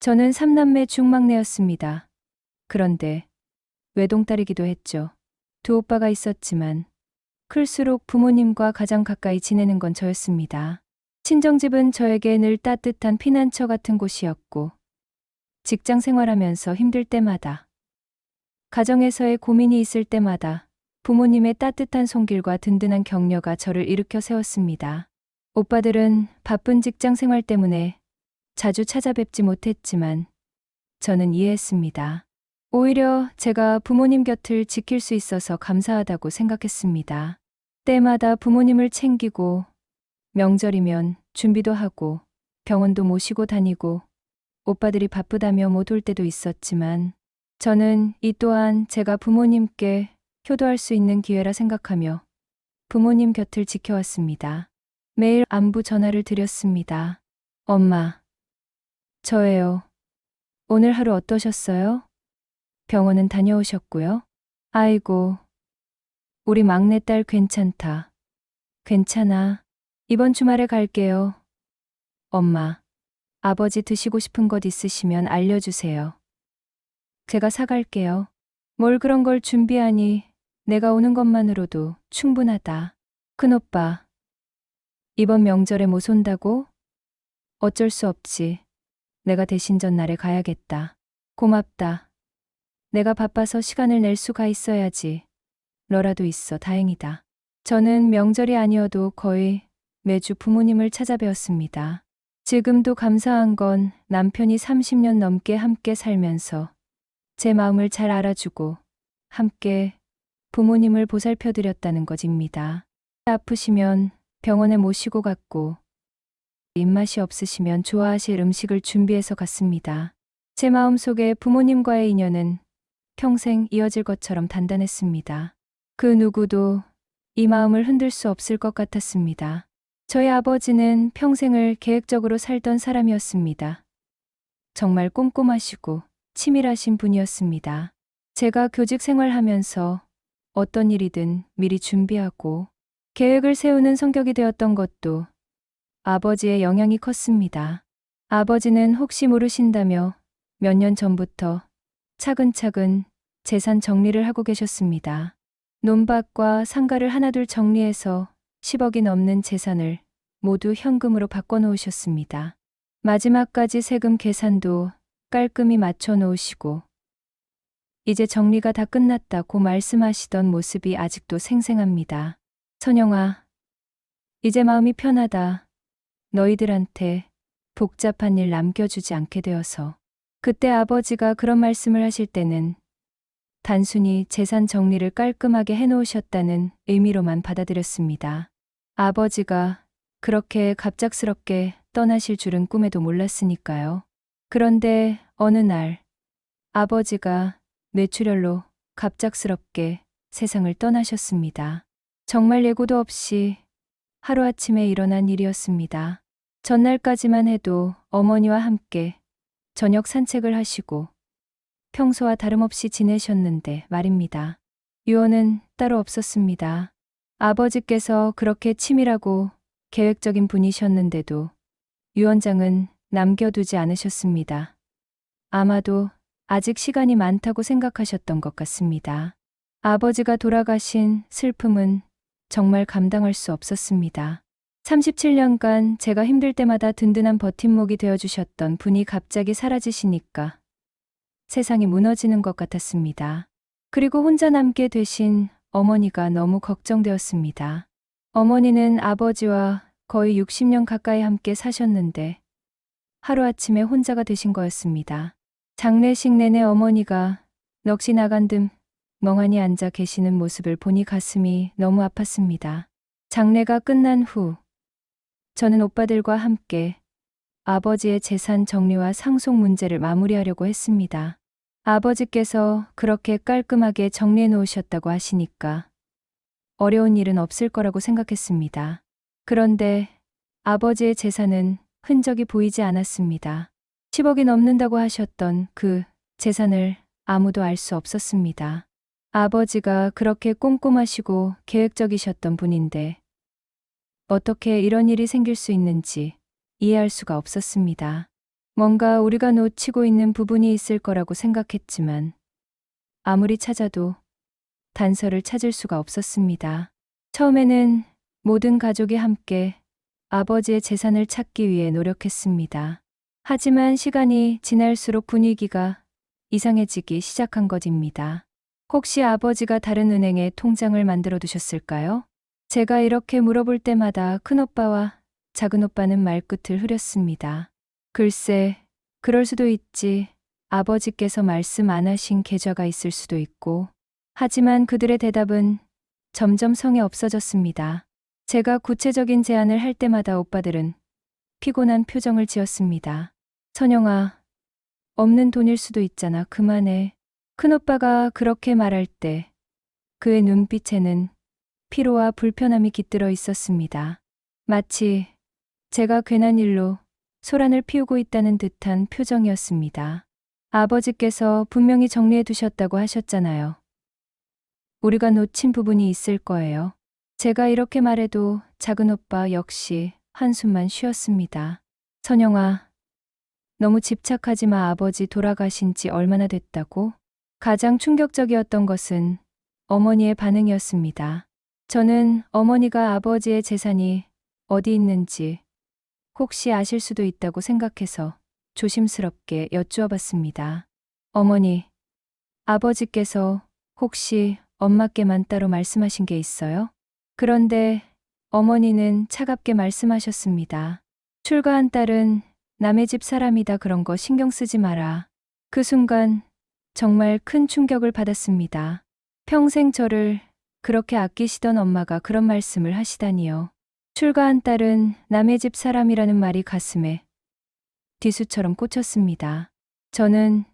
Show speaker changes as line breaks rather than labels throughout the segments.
저는 삼남매 중막내였습니다. 그런데 외동딸이기도 했죠. 두 오빠가 있었지만 클수록 부모님과 가장 가까이 지내는 건 저였습니다. 친정집은 저에게 늘 따뜻한 피난처 같은 곳이었고, 직장 생활하면서 힘들 때마다, 가정에서의 고민이 있을 때마다 부모님의 따뜻한 손길과 든든한 격려가 저를 일으켜 세웠습니다. 오빠들은 바쁜 직장 생활 때문에 자주 찾아뵙지 못했지만 저는 이해했습니다. 오히려 제가 부모님 곁을 지킬 수 있어서 감사하다고 생각했습니다. 때마다 부모님을 챙기고 명절이면 준비도 하고 병원도 모시고 다니고 오빠들이 바쁘다며 못 올 때도 있었지만 저는 이 또한 제가 부모님께 효도할 수 있는 기회라 생각하며 부모님 곁을 지켜왔습니다. 매일 안부 전화를 드렸습니다. 엄마, 저예요. 오늘 하루 어떠셨어요? 병원은 다녀오셨고요. 아이고, 우리 막내딸 괜찮다. 괜찮아. 이번 주말에 갈게요. 엄마, 아버지 드시고 싶은 것 있으시면 알려주세요. 제가 사갈게요. 뭘 그런 걸 준비하니 내가 오는 것만으로도 충분하다. 큰오빠, 이번 명절에 못 온다고? 어쩔 수 없지. 내가 대신 전날에 가야겠다. 고맙다. 내가 바빠서 시간을 낼 수가 있어야지. 너라도 있어 다행이다. 저는 명절이 아니어도 거의 매주 부모님을 찾아뵈었습니다. 지금도 감사한 건 남편이 30년 넘게 함께 살면서 제 마음을 잘 알아주고 함께 부모님을 보살펴드렸다는 것입니다. 아프시면 병원에 모시고 갔고 입맛이 없으시면 좋아하실 음식을 준비해서 갔습니다. 제 마음속에 부모님과의 인연은 평생 이어질 것처럼 단단했습니다. 그 누구도 이 마음을 흔들 수 없을 것 같았습니다. 저희 아버지는 평생을 계획적으로 살던 사람이었습니다. 정말 꼼꼼하시고 치밀하신 분이었습니다. 제가 교직 생활하면서 어떤 일이든 미리 준비하고 계획을 세우는 성격이 되었던 것도 아버지의 영향이 컸습니다. 아버지는 혹시 모르신다며 몇 년 전부터 차근차근 재산 정리를 하고 계셨습니다. 논밭과 상가를 하나둘 정리해서 10억이 넘는 재산을 모두 현금으로 바꿔놓으셨습니다. 마지막까지 세금 계산도 깔끔히 맞춰 놓으시고 이제 정리가 다 끝났다고 말씀하시던 모습이 아직도 생생합니다. 선영아, 이제 마음이 편하다. 너희들한테 복잡한 일 남겨주지 않게 되어서. 그때 아버지가 그런 말씀을 하실 때는 단순히 재산 정리를 깔끔하게 해놓으셨다는 의미로만 받아들였습니다. 아버지가 그렇게 갑작스럽게 떠나실 줄은 꿈에도 몰랐으니까요. 그런데 어느 날 아버지가 뇌출혈로 갑작스럽게 세상을 떠나셨습니다. 정말 예고도 없이 하루아침에 일어난 일이었습니다. 전날까지만 해도 어머니와 함께 저녁 산책을 하시고 평소와 다름없이 지내셨는데 말입니다. 유언은 따로 없었습니다. 아버지께서 그렇게 치밀하고 계획적인 분이셨는데도 유언장은 남겨두지 않으셨습니다. 아마도 아직 시간이 많다고 생각하셨던 것 같습니다. 아버지가 돌아가신 슬픔은 정말 감당할 수 없었습니다. 37년간 제가 힘들 때마다 든든한 버팀목이 되어주셨던 분이 갑자기 사라지시니까 세상이 무너지는 것 같았습니다. 그리고 혼자 남게 되신 어머니가 너무 걱정되었습니다. 어머니는 아버지와 거의 60년 가까이 함께 사셨는데 하루아침에 혼자가 되신 거였습니다. 장례식 내내 어머니가 넋이 나간 듯 멍하니 앉아 계시는 모습을 보니 가슴이 너무 아팠습니다. 장례가 끝난 후 저는 오빠들과 함께 아버지의 재산 정리와 상속 문제를 마무리하려고 했습니다. 아버지께서 그렇게 깔끔하게 정리해 놓으셨다고 하시니까 어려운 일은 없을 거라고 생각했습니다. 그런데 아버지의 재산은 흔적이 보이지 않았습니다. 10억이 넘는다고 하셨던 그 재산을 아무도 알 수 없었습니다. 아버지가 그렇게 꼼꼼하시고 계획적이셨던 분인데 어떻게 이런 일이 생길 수 있는지 이해할 수가 없었습니다. 뭔가 우리가 놓치고 있는 부분이 있을 거라고 생각했지만 아무리 찾아도 단서를 찾을 수가 없었습니다. 처음에는 모든 가족이 함께 아버지의 재산을 찾기 위해 노력했습니다. 하지만 시간이 지날수록 분위기가 이상해지기 시작한 것입니다. 혹시 아버지가 다른 은행에 통장을 만들어 두셨을까요? 제가 이렇게 물어볼 때마다 큰오빠와 작은오빠는 말끝을 흐렸습니다. 글쎄, 그럴 수도 있지. 아버지께서 말씀 안 하신 계좌가 있을 수도 있고. 하지만 그들의 대답은 점점 성에 없어졌습니다. 제가 구체적인 제안을 할 때마다 오빠들은 피곤한 표정을 지었습니다. 선영아, 없는 돈일 수도 있잖아. 그만해. 큰오빠가 그렇게 말할 때 그의 눈빛에는 피로와 불편함이 깃들어 있었습니다. 마치 제가 괜한 일로 소란을 피우고 있다는 듯한 표정이었습니다. 아버지께서 분명히 정리해 두셨다고 하셨잖아요. 우리가 놓친 부분이 있을 거예요. 제가 이렇게 말해도 작은 오빠 역시 한숨만 쉬었습니다. 선영아, 너무 집착하지 마. 아버지 돌아가신 지 얼마나 됐다고? 가장 충격적이었던 것은 어머니의 반응이었습니다. 저는 어머니가 아버지의 재산이 어디 있는지 혹시 아실 수도 있다고 생각해서 조심스럽게 여쭈어 봤습니다. 어머니, 아버지께서 혹시 엄마께만 따로 말씀하신 게 있어요? 그런데 어머니는 차갑게 말씀하셨습니다. 출가한 딸은 남의 집 사람이다. 그런 거 신경 쓰지 마라. 그 순간 정말 큰 충격을 받았습니다. 평생 저를 그렇게 아끼시던 엄마가 그런 말씀을 하시다니요. 출가한 딸은 남의 집 사람이라는 말이 가슴에 뒤수처럼 꽂혔습니다. 저는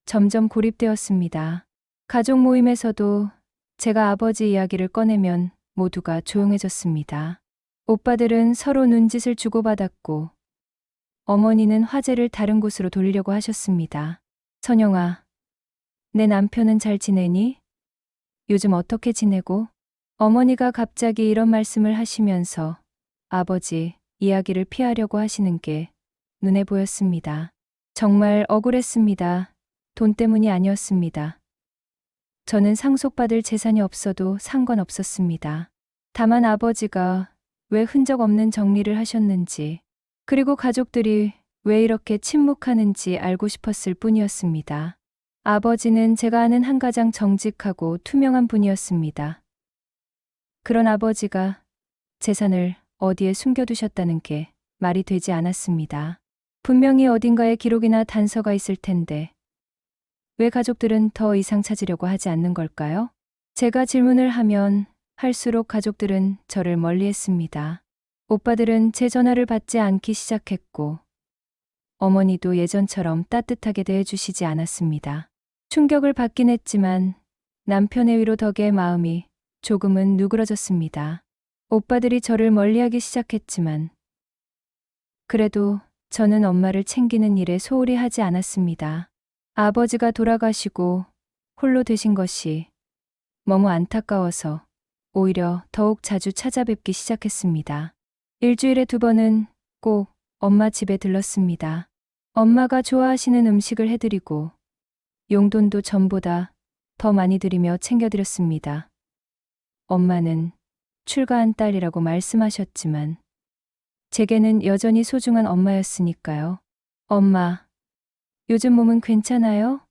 점점 고립되었습니다. 가족 모임에서도 제가 아버지 이야기를 꺼내면 모두가 조용해졌습니다. 오빠들은 서로 눈짓을 주고받았고 어머니는 화제를 다른 곳으로 돌리려고 하셨습니다. 선영아, 내 남편은 잘 지내니? 요즘 어떻게 지내고? 어머니가 갑자기 이런 말씀을 하시면서 아버지 이야기를 피하려고 하시는 게 눈에 보였습니다. 정말 억울했습니다. 돈 때문이 아니었습니다. 저는 상속받을 재산이 없어도 상관없었습니다. 다만 아버지가 왜 흔적 없는 정리를 하셨는지, 그리고 가족들이 왜 이렇게 침묵하는지 알고 싶었을 뿐이었습니다. 아버지는 제가 아는 한 가장 정직하고 투명한 분이었습니다. 그런 아버지가 재산을 어디에 숨겨두셨다는 게 말이 되지 않았습니다. 분명히 어딘가에 기록이나 단서가 있을 텐데 왜 가족들은 더 이상 찾으려고 하지 않는 걸까요? 제가 질문을 하면 할수록 가족들은 저를 멀리했습니다. 오빠들은 제 전화를 받지 않기 시작했고 어머니도 예전처럼 따뜻하게 대해주시지 않았습니다. 충격을 받긴 했지만 남편의 위로 덕에 마음이 조금은 누그러졌습니다. 오빠들이 저를 멀리하기 시작했지만 그래도 저는 엄마를 챙기는 일에 소홀히 하지 않았습니다. 아버지가 돌아가시고 홀로 되신 것이 너무 안타까워서 오히려 더욱 자주 찾아뵙기 시작했습니다. 일주일에 2번은 꼭 엄마 집에 들렀습니다. 엄마가 좋아하시는 음식을 해드리고 용돈도 전보다 더 많이 드리며 챙겨드렸습니다. 엄마는 출가한 딸이라고 말씀하셨지만 제게는 여전히 소중한 엄마였으니까요. 엄마, 요즘 몸은 괜찮아요?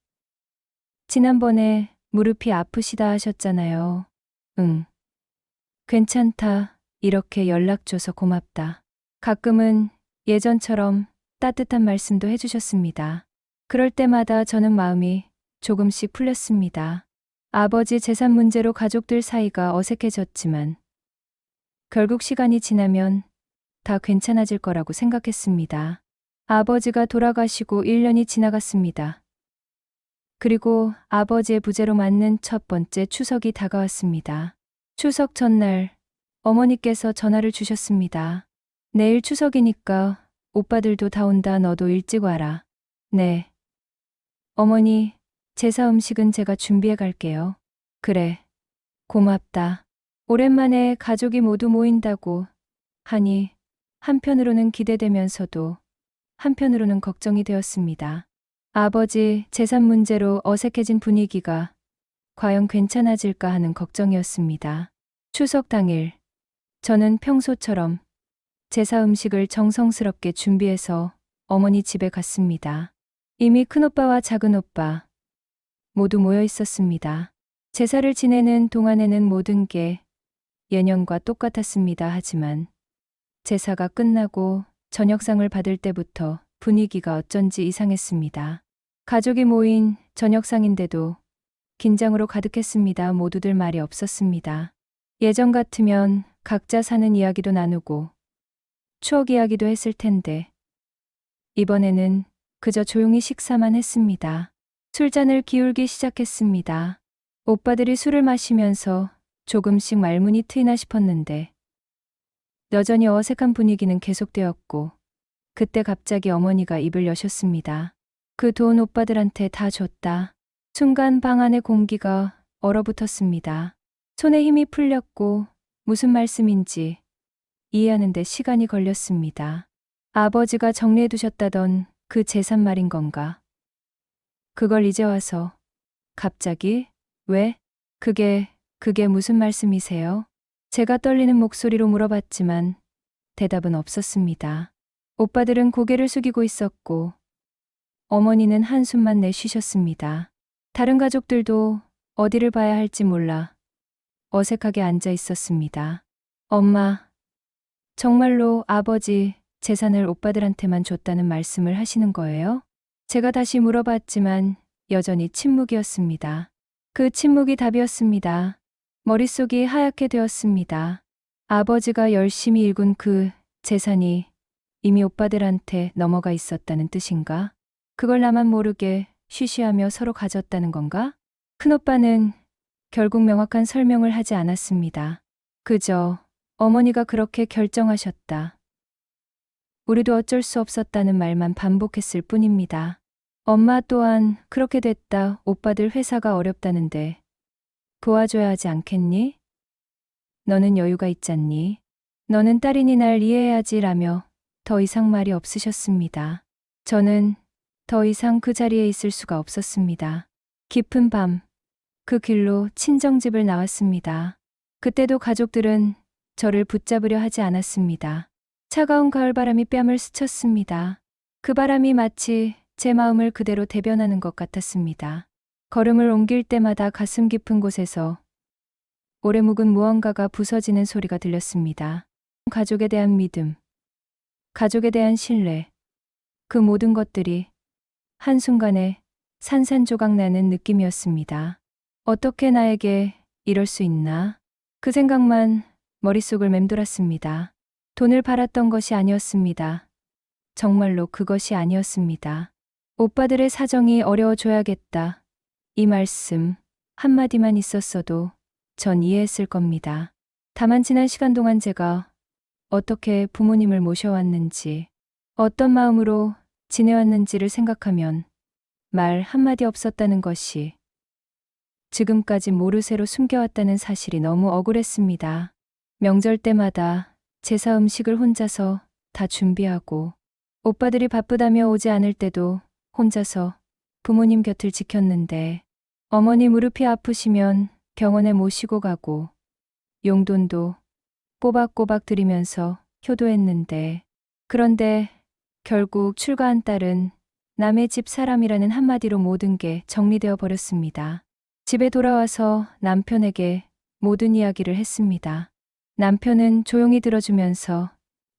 지난번에 무릎이 아프시다 하셨잖아요. 응. 괜찮다. 이렇게 연락줘서 고맙다. 가끔은 예전처럼 따뜻한 말씀도 해주셨습니다. 그럴 때마다 저는 마음이 조금씩 풀렸습니다. 아버지 재산 문제로 가족들 사이가 어색해졌지만 결국 시간이 지나면 다 괜찮아질 거라고 생각했습니다. 아버지가 돌아가시고 1년이 지나갔습니다. 그리고 아버지의 부재로 맞는 첫 번째 추석이 다가왔습니다. 추석 전날 어머니께서 전화를 주셨습니다. 내일 추석이니까 오빠들도 다 온다. 너도 일찍 와라. 네. 어머니, 제사 음식은 제가 준비해 갈게요. 그래. 고맙다. 오랜만에 가족이 모두 모인다고 하니 한편으로는 기대되면서도 한편으로는 걱정이 되었습니다. 아버지 재산 문제로 어색해진 분위기가 과연 괜찮아질까 하는 걱정이었습니다. 추석 당일, 저는 평소처럼 제사 음식을 정성스럽게 준비해서 어머니 집에 갔습니다. 이미 큰오빠와 작은오빠 모두 모여 있었습니다. 제사를 지내는 동안에는 모든 게 예년과 똑같았습니다. 하지만 제사가 끝나고 저녁상을 받을 때부터 분위기가 어쩐지 이상했습니다. 가족이 모인 저녁상인데도 긴장으로 가득했습니다. 모두들 말이 없었습니다. 예전 같으면 각자 사는 이야기도 나누고 추억 이야기도 했을 텐데 이번에는 그저 조용히 식사만 했습니다. 술잔을 기울기 시작했습니다. 오빠들이 술을 마시면서 조금씩 말문이 트이나 싶었는데 여전히 어색한 분위기는 계속되었고 그때 갑자기 어머니가 입을 여셨습니다. 그 돈 오빠들한테 다 줬다. 순간 방 안의 공기가 얼어붙었습니다. 손에 힘이 풀렸고 무슨 말씀인지 이해하는데 시간이 걸렸습니다. 아버지가 정리해 두셨다던 그 재산 말인 건가? 그걸 이제 와서 갑자기? 왜? 그게 무슨 말씀이세요? 제가 떨리는 목소리로 물어봤지만 대답은 없었습니다. 오빠들은 고개를 숙이고 있었고 어머니는 한숨만 내쉬셨습니다. 다른 가족들도 어디를 봐야 할지 몰라 어색하게 앉아 있었습니다. 엄마, 정말로 아버지 재산을 오빠들한테만 줬다는 말씀을 하시는 거예요? 제가 다시 물어봤지만 여전히 침묵이었습니다. 그 침묵이 답이었습니다. 머릿속이 하얗게 되었습니다. 아버지가 열심히 일군 그 재산이 이미 오빠들한테 넘어가 있었다는 뜻인가? 그걸 나만 모르게 쉬쉬하며 서로 가졌다는 건가? 큰오빠는 결국 명확한 설명을 하지 않았습니다. 그저 어머니가 그렇게 결정하셨다. 우리도 어쩔 수 없었다는 말만 반복했을 뿐입니다. 엄마 또한 그렇게 됐다. 오빠들 회사가 어렵다는데 도와줘야 하지 않겠니? 너는 여유가 있잖니? 너는 딸이니 날 이해해야지 라며 더 이상 말이 없으셨습니다. 저는 더 이상 그 자리에 있을 수가 없었습니다. 깊은 밤, 그 길로 친정집을 나왔습니다. 그때도 가족들은 저를 붙잡으려 하지 않았습니다. 차가운 가을바람이 뺨을 스쳤습니다. 그 바람이 마치 제 마음을 그대로 대변하는 것 같았습니다. 걸음을 옮길 때마다 가슴 깊은 곳에서 오래 묵은 무언가가 부서지는 소리가 들렸습니다. 가족에 대한 믿음, 가족에 대한 신뢰, 그 모든 것들이 한순간에 산산조각 나는 느낌이었습니다. 어떻게 나에게 이럴 수 있나? 그 생각만 머릿속을 맴돌았습니다. 돈을 팔았던 것이 아니었습니다. 정말로 그것이 아니었습니다. 오빠들의 사정이 어려워져야겠다. 이 말씀 한마디만 있었어도 전 이해했을 겁니다. 다만 지난 시간 동안 제가 어떻게 부모님을 모셔왔는지, 어떤 마음으로 지내왔는지를 생각하면 말 한마디 없었다는 것이 지금까지 모르쇠로 숨겨왔다는 사실이 너무 억울했습니다. 명절 때마다 제사 음식을 혼자서 다 준비하고 오빠들이 바쁘다며 오지 않을 때도 혼자서 부모님 곁을 지켰는데 어머니 무릎이 아프시면 병원에 모시고 가고 용돈도 꼬박꼬박 드리면서 효도했는데 그런데 결국 출가한 딸은 남의 집 사람이라는 한마디로 모든 게 정리되어 버렸습니다. 집에 돌아와서 남편에게 모든 이야기를 했습니다. 남편은 조용히 들어주면서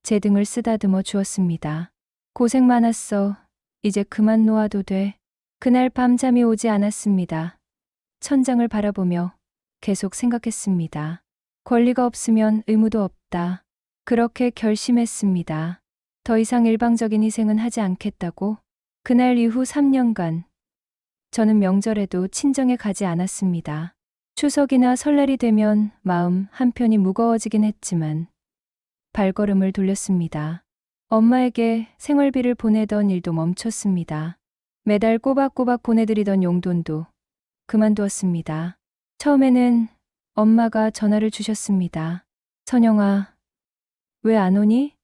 제 등을 쓰다듬어 주었습니다. 고생 많았어. 이제 그만 놓아도 돼. 그날 밤 잠이 오지 않았습니다. 천장을 바라보며 계속 생각했습니다. 권리가 없으면 의무도 없다. 그렇게 결심했습니다. 더 이상 일방적인 희생은 하지 않겠다고. 그날 이후 3년간 저는 명절에도 친정에 가지 않았습니다. 추석이나 설날이 되면 마음 한편이 무거워지긴 했지만 발걸음을 돌렸습니다. 엄마에게 생활비를 보내던 일도 멈췄습니다. 매달 꼬박꼬박 보내드리던 용돈도 그만두었습니다. 처음에는 엄마가 전화를 주셨습니다. 선영아, 왜 안 오니?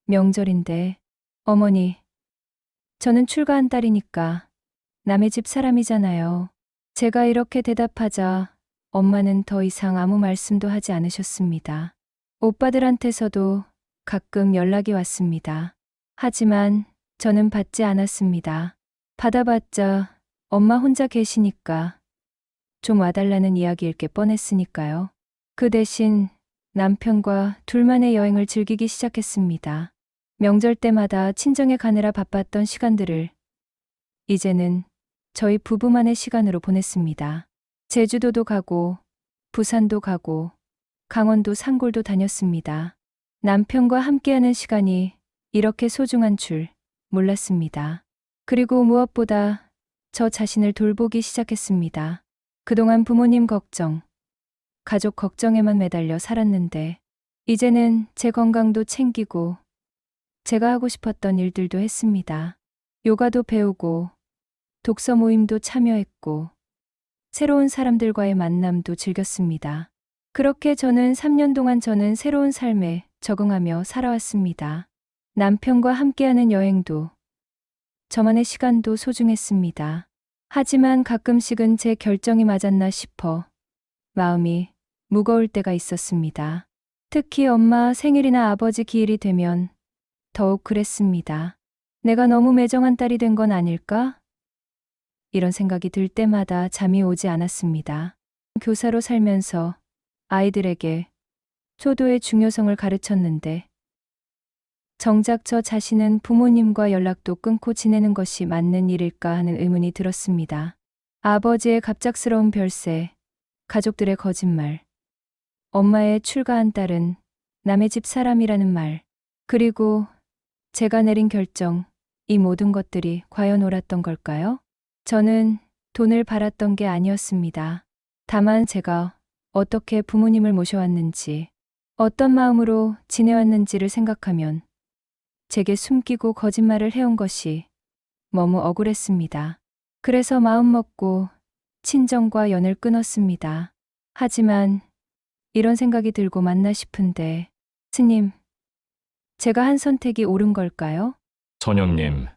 명절인데. 어머니, 저는 출가한 딸이니까 남의 집 사람이잖아요. 제가 이렇게 대답하자 엄마는 더 이상 아무 말씀도 하지 않으셨습니다. 오빠들한테서도 가끔 연락이 왔습니다. 하지만 저는 받지 않았습니다. 받아봤자 엄마 혼자 계시니까 좀 와달라는 이야기일 게 뻔했으니까요. 그 대신 남편과 둘만의 여행을 즐기기 시작했습니다. 명절 때마다 친정에 가느라 바빴던 시간들을 이제는 저희 부부만의 시간으로 보냈습니다. 제주도도 가고 부산도 가고 강원도 산골도 다녔습니다. 남편과 함께하는 시간이 이렇게 소중한 줄 몰랐습니다. 그리고 무엇보다 저 자신을 돌보기 시작했습니다. 그동안 부모님 걱정, 가족 걱정에만 매달려 살았는데 이제는 제 건강도 챙기고 제가 하고 싶었던 일들도 했습니다. 요가도 배우고 독서 모임도 참여했고 새로운 사람들과의 만남도 즐겼습니다. 그렇게 저는 3년 동안 새로운 삶에 적응하며 살아왔습니다. 남편과 함께하는 여행도 저만의 시간도 소중했습니다. 하지만 가끔씩은 제 결정이 맞았나 싶어 마음이 무거울 때가 있었습니다. 특히 엄마 생일이나 아버지 기일이 되면 더욱 그랬습니다. 내가 너무 매정한 딸이 된 건 아닐까? 이런 생각이 들 때마다 잠이 오지 않았습니다. 교사로 살면서 아이들에게 효도의 중요성을 가르쳤는데 정작 저 자신은 부모님과 연락도 끊고 지내는 것이 맞는 일일까 하는 의문이 들었습니다. 아버지의 갑작스러운 별세, 가족들의 거짓말, 엄마의 출가한 딸은 남의 집 사람이라는 말, 그리고 제가 내린 결정, 이 모든 것들이 과연 옳았던 걸까요? 저는 돈을 바랐던 게 아니었습니다. 다만 제가 어떻게 부모님을 모셔왔는지, 어떤 마음으로 지내왔는지를 생각하면 제게 숨기고 거짓말을 해온 것이 너무 억울했습니다. 그래서 마음먹고 친정과 연을 끊었습니다. 하지만 이런 생각이 들고 맞나 싶은데, 스님, 제가 한 선택이 옳은 걸까요?
선영님,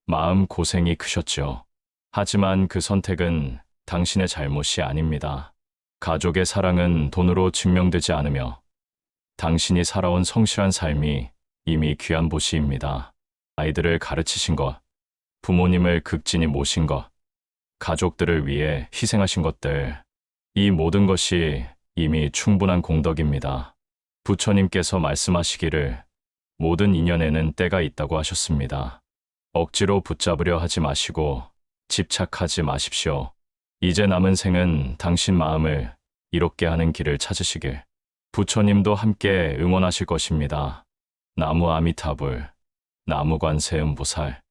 마음 고생이 크셨죠. 하지만 그 선택은 당신의 잘못이 아닙니다. 가족의 사랑은 돈으로 증명되지 않으며 당신이 살아온 성실한 삶이 이미 귀한 보시입니다. 아이들을 가르치신 것, 부모님을 극진히 모신 것, 가족들을 위해 희생하신 것들, 이 모든 것이 이미 충분한 공덕입니다. 부처님께서 말씀하시기를 모든 인연에는 때가 있다고 하셨습니다. 억지로 붙잡으려 하지 마시고 집착하지 마십시오. 이제 남은 생은 당신 마음을 이롭게 하는 길을 찾으시길 부처님도 함께 응원하실 것입니다. 나무 아미타불, 나무 관세음보살.